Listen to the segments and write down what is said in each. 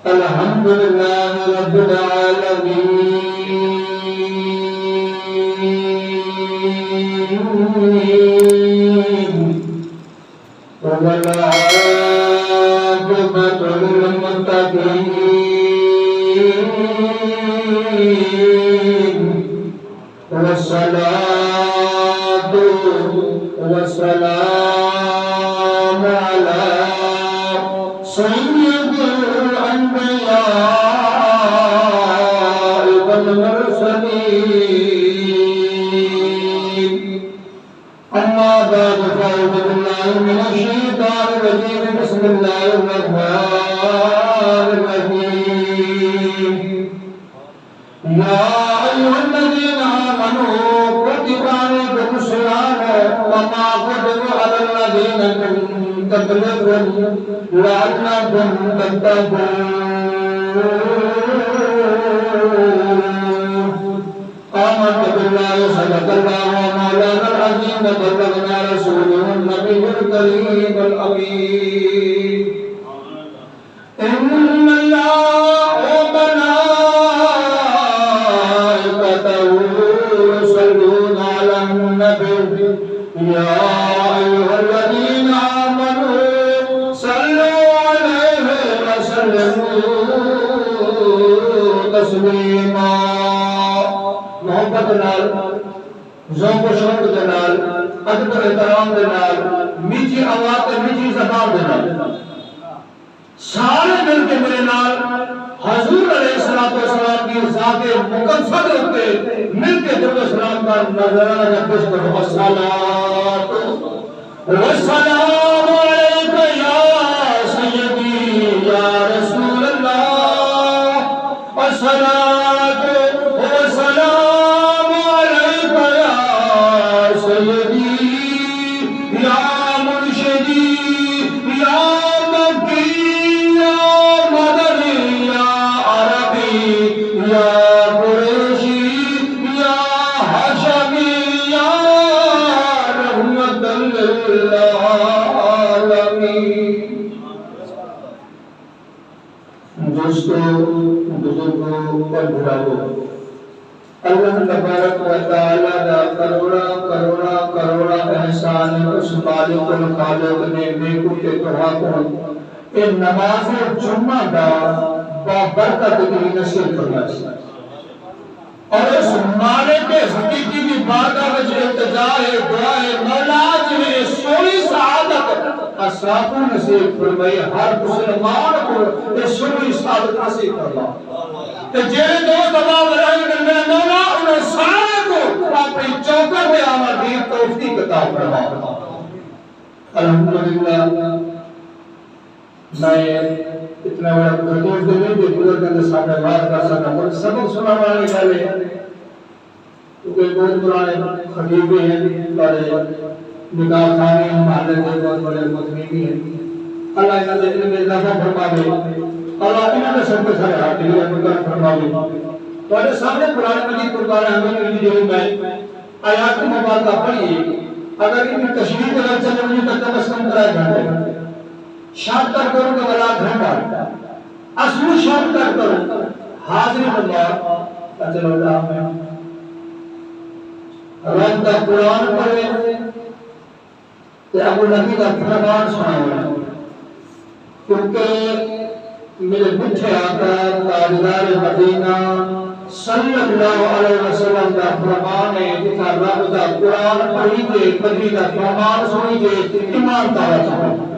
الحمد لله رب العالمين والعاقبة للمتقين والصلاة والسلام على سيد الأنبياء والمرسلين أما بعد فأعوذ بالله من الشيطان الرجيم بسم الله الرحمن الرحيم يا أيها الذين آمنوا كتب عليكم الصيام كما كتب على الذين من قبلكم لعلكم تتقون آمنت بالله صدق الله مولانا العظيم وبلغنا رسوله النبي الكريم الأمين إن الله وملائكته يصلون على النبي يا أيها الذين آمنوا صلوا عليه وسلموا تسليما محبت نال ذوق و شوق دے نال ادب و احترام دے نال میٹھی آواز تے میٹھی زبان دے نال سارے مل کے میرے نال حضور علیہ السلام کی ذات مقدس ہوتے مل کے درود و سلام کا نظرانہ پیش کرو الصلاۃ والسلام علیک یا سیدی یا رسول اللہ الصلاۃ والسلام علیک یا سیدی یا مرشدی یا مکی یا مدنی یا عربی یا قریشی یا حشمی یا رحمت للعالمین دوستو بزرگوں اور بھراؤں اللہ تبارک و تعالی دا کروڑا احسان اس مالک الخالق نے نیکو کے دعا کو ان نماز جمعہ دا بابرکت کی نصیب فرمائے اور اس مالک حقیقی کی بارگاہ وچ التجا ہے دعا ہے مولا جی سونی سعادت اصحاب نصیب فرمائے ہر مسلمان کو یہ سونی سعادت نصیب فرما کہ جیرے دوست اللہ رہے میرے مولا انہیں سارے کو اپنی چوکر میں آمدی توفیق عطا فرما الحمدللہ میں اتنا بڑا خطوط دے نہیں کہ پورا کے اندر سامنے بات کر سکتا ہوں سبق سنا والے والے کیونکہ بہت پرانے خطیب بھی ہیں بڑے نکاح خانے محلے کے بہت بڑے مدنی بھی ہیں اللہ انہوں نے علم اضافہ فرما دے اللہ انہوں نے سب کے سارے ہاتھ دے مقرر فرما دے تمہارے سامنے قرآن مجید قرآن احمد کی جو میں آیات مبارکہ پڑھیے اگر ان کی تشریح کے لفظ سے مجھے تک کم از کم کرائے گھنٹے شام تک کروں تو بلا گھنٹہ اصلی شام تک کروں حاضر اللہ اجل اللہ میں رب کا قرآن پڑھے کہ ابو نبی کا فرمان سنا ہوا کیونکہ میرے مٹھے آقا تاجدار مدینہ صلی اللہ علیہ وسلم کا فرمان ہے جتنا رب کا قرآن پڑھی کے نبی کا فرمان سنی کے ایمان دارا چاہتا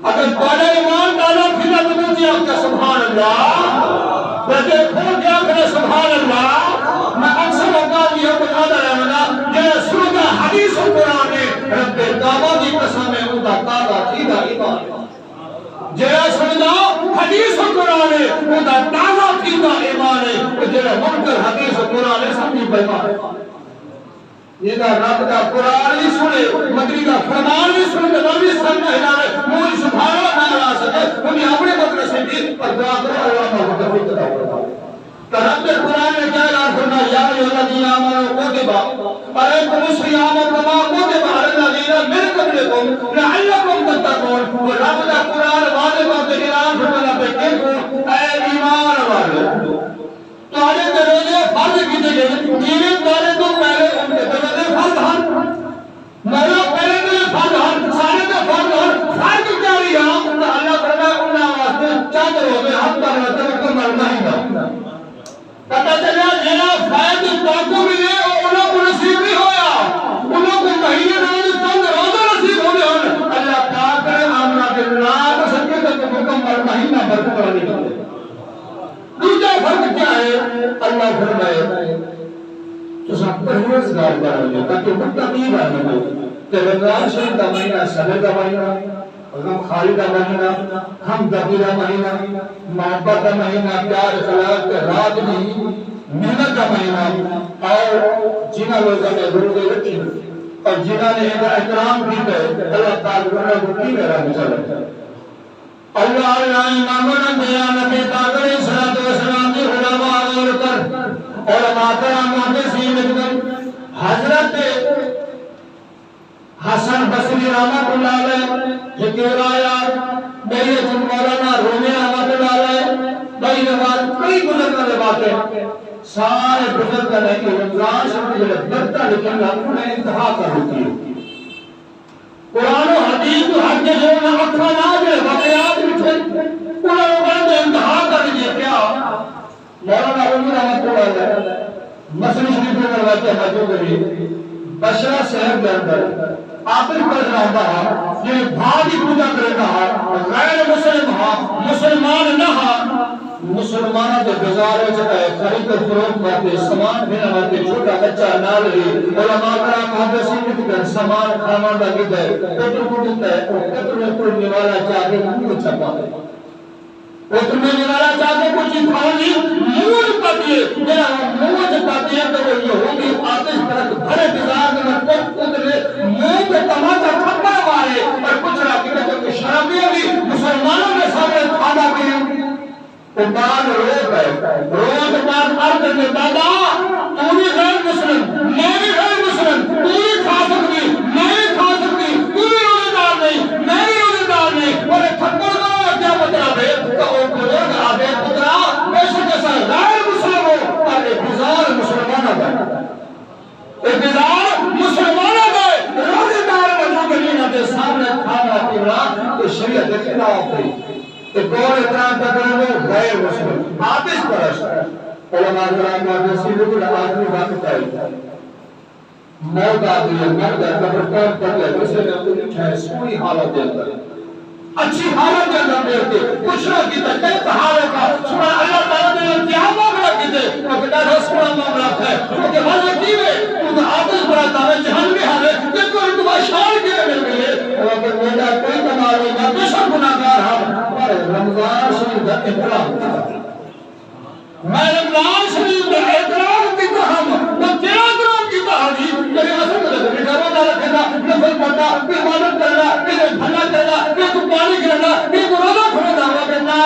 اگر پڑھے ایمان دارا پھر تو آپ کا سبحان اللہ بلکہ کھول کے آخر سبحان اللہ میں اکثر اوقات یہ بتا رہا ہوں کہ سنگا حدیث و قرآن ہے رب کعبہ کی قسم ہے ان کا کعبہ تھیدا ایمان جہاں سنگا حدیث و قرآن ہے ان کا تازہ تھیدا ایمان ہے جہاں منکر حدیث و قرآن ہے سمجھی بیمان ہے یہ رب کا قرآن بھی سنے مدنی کا فرمان بھی سنے نبی صلی اللہ علیہ وسلم مولی سبحانہ تعالی سکے انہیں اپنے مدرسے بھی پر دعا کرو اللہ کو توفیق عطا فرمائے کہ رب قرآن نے کیا اعلان فرمایا یا ایھا الذین آمنوا کتب علیکم الصیام کما کتب علی الذین من قبلکم لعلکم تتقون وہ رب کا قرآن واضح بات اعلان فرمایا کہ اے حکمرانی کرتے ہیں۔ دوسرا فرق کیا ہے؟ اللہ فرمائے تو سب پرہیزگار بنو تاکہ متقی بنو کہ رمضان شریف کا مہینہ صبر کا مہینہ، غم خاری کا مہینہ، ہمدردی کا مہینہ، محبت کا مہینہ، پیار اخلاق کے رات نہیں، محنت کا مہینہ، اور جنہ لوگوں نے روزے رکھی اور جنہ نے احترام کی ہے اللہ تعالیٰ کو کی میرا مچلے اللہ اماموں نے دیا نبی پاک علیہ السلام کی علماء اور کر علماء کرام محدثین حضرت حسن بصری رحمۃ اللہ علیہ حکیم آیات میری مولانا رومی رحمۃ اللہ علیہ بھائی نواز کئی بزرگ نے باتیں سارے بزرگ نے کہ رمضان شریف جو بڑھتا لیکن انہیں انتہا کر ہوتی ہے قرآن و حدیث تو حق کے جو میں اکھا نہ جائے واقعات بچھے انہوں نے انتہا کر دیجئے کیا مولانا رومی رحمۃ اللہ علیہ مسئلہ شریف میں کرواتے حجوں کے لیے بشرہ صحب کے اندر آخر پر رہتا ہے یہ بھاگی پوجا کرتا ہے غیر مسلم ہاں مسلمان نہ ہاں مسلمانوں کے گزارے چکے خرید و فروخت کرتے سامان بھینا کرتے چھوٹا بچہ نال لی علماء کرام محدثین کی کر سامان کھانا دا گئے پتر کو دیتا ہے پتر میں کوئی نوالا چاہتے منہ چھپا ہے پتر میں نوالا چاہتے کچھ کھانی منہ پتیے میرا منہ چھپاتی ہے تو وہ یہ ہوگی آتش پرک بھرے گزار میں پت اترے منہ پہ تماچا کھپا مارے اور کچھ راکی کہ جو شرابیاں بھی مسلمانوں کے سامنے کھانا بھی قربان روز ہے روز بعد عرض کرنے دادا تو بھی غیر مسلم میں بھی غیر مسلم تو بھی کھا سکتی میں بھی کھا سکتی تو بھی روزے دار نہیں میں بھی روزے دار نہیں اور ایک تھپڑ کا کیا مطلب ہے کہ وہ بزرگ آگے پترا بے شک ایسا غیر مسلم ہو اور ایک ہزار مسلمانہ گئے ایک ہزار مسلمانہ گئے روزے دار بچوں کے لیے نہ دے سامنے کھانا پینا تو شریعت کے خلاف ہے ایک اور اطرام تقریبا غیر مسلم آتش پرست علماء کرام محدثین کو آدمی واقع ہے موت آتی ہے مرد ہے قبرستان پر ہے دوسرے نے اپنی اٹھائے سوئی حالت دے اندر اچھی حالت دے اندر دیتے کچھ نہ کیتا کئی تحالے کا سبحان اللہ تعالیٰ نے کیا معاملہ کیتے اور کہتا ہے سبحان معاملہ ہے کیونکہ وجہ کی ہے تو آتش پرست ہے جہنمی حال ہے کہ کوئی تمہیں شان کے مل گئے اور کہ میرا کوئی کمال نہیں بے شک گناہگار ہم پر رمضان شریف کا احترام میں رمضان شریف کا احترام کیتا ہم میں تیرا احترام کیتا حاجی میرے اصل میں بیٹا روزہ رکھنا نفل پڑھنا عبادت کرنا کسی بھلا کرنا کسی پانی گرنا کسی روزہ کھولنا ہوا کہ نا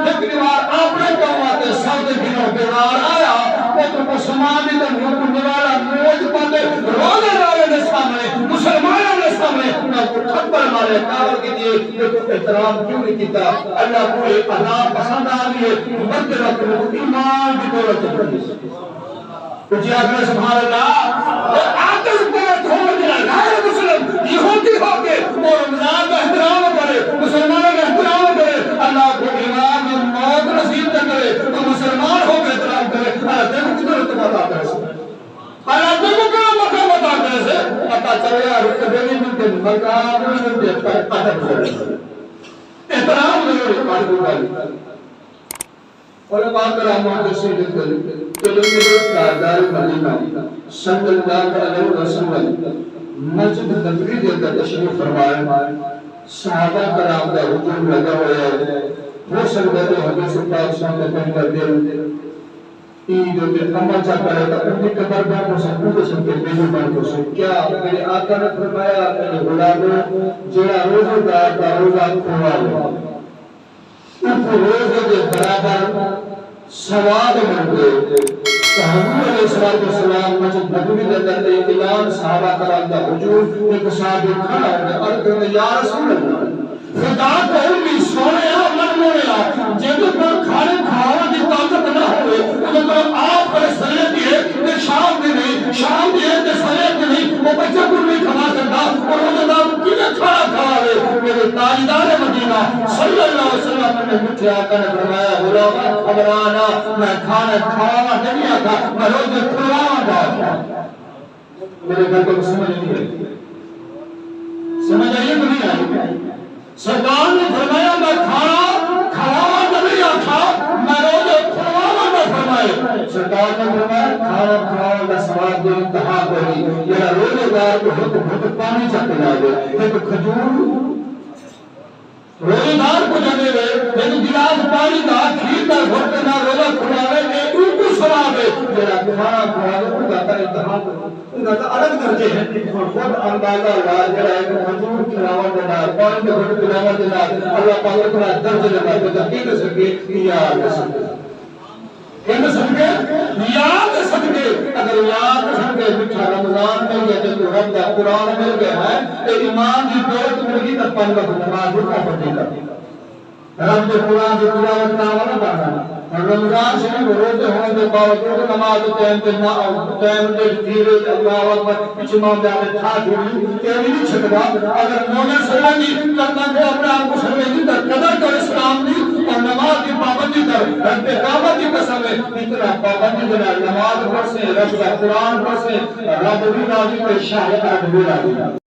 ایک بار آپ نے کہواتے ساتھ دنوں بیمار آیا پتر کو سماجی تو حکم والا موج پاتے روزے دارے کے سامنے مسلمانوں کے سامنے انہوں کو تھپڑ مارے کاور کی دیئے کہ تو احترام کیوں نہیں کیتا اللہ کو ایک عذاب پسند آگئے مرد رکھ لو ایمان کی دولت کرنی سکتے کچھ آگے سبحان اللہ آتش پرست ہو گیا غیر مسلم یہودی ہو کے وہ رمضان کا احترام کرے مسلمانوں کا احترام کرے اللہ کو ایمان اور موت نصیب کرے تو مسلمان ہو کے احترام کرے اللہ دیکھو کدھر اتباد آتا ہے اللہ دیکھو کہاں مقام آتا کرے سے پتا چلے رکبے ملتے مقام ملتے ادب سے احترام ضرور مالکو والی علماء کرام محدثین علم دار مدینہ صلی اللہ علیہ وسلم مسجد نبوی کے اندر تشریف فرمائے صحابہ کرام کا ہجوم لگا ہوا ہے وہ سنگت حدیث پاک سامنے پڑھ کر دے عید کے عمل چا کرے تو ان کی قبر میں کو سکوت سن کے بیٹے بن کو سن کیا میرے آقا نے فرمایا میرے غلاموں جڑا روزہ دار کا روزہ کھوا لو اس روزے کے برابر ثواب مل گئے تو حضور علیہ السلام مسجد نبوی کے اندر اعلان صحابہ کرام کا ہجوم ایک صحابی کھڑا ہو گیا اور کہتے یا رسول اللہ خدا کو بھی سونے من موڑیا جب پر کھانے کھاوا کی طاقت نہ ہوئے تو آپ پر سرے دیئے کہ شام بھی نہیں شام دیئے کہ سرے بھی نہیں وہ بچہ کو نہیں کھا سکتا اور وہ جناب کیلے کھانا کھا لے میرے تاجدار مدینہ صلی اللہ علیہ وسلم نے مجھے آقا نے فرمایا غلام خبرانا میں کھانا کھاوا نہیں آتا میں روزے کھلاوا گا میرے گھر کو سمجھ نہیں رہی سمجھ آئیے تو نہیں آئی سرکار نے فرمایا میں کھانا کھلاوا سرکار نے فرمایا کھانا کھاؤ دا ثواب دے انتہا کوئی یا روزے دار کو ہٹ پانی چا پلا دے ایک کھجور روزے دار کو جانے لے ایک گلاس پانی دا کھیر دا گھٹ نہ روزہ کھلاوے نے ان کو ثواب ہے جڑا کھانا کھاوے ان کا انتہا ان کا الگ درجے ہیں اور خود اندازہ لا جڑا ہے کھجور کھلاوے دے نال پانی دا گھٹ پلاوے دے نال اللہ پاک کا درجے دے نال تحقیق سکے یا سکے کہنے سکے یاد سکے اگر یاد سکے بچھا رمضان میں یا جب رب دا قرآن مل گیا ہے کہ ایمان کی دولت مل گئی تب پانچ وقت نماز کا پڑھنے کا رب کے قرآن کی تلاوت نہ والا پڑھنا اور رمضان شریف روزے ہونے کے باوجود نماز ٹائم پہ نہ ٹائم پہ دھیرے اللہ اکبر پیچھے مام جانے تھا جھوڑی یہ نہیں چھکوا اگر مومن سمجھی کرنا کہ اپنے آپ کو سمجھی تو قدر کر اسلام کی اور نماز کی پابندی کر رب کعبہ کی قسم ہے اتنا پابندی دینا نماز پڑھ سے رب کا قرآن پڑھ سے رب بھی راضی ہے شاہ عرب بھی راضی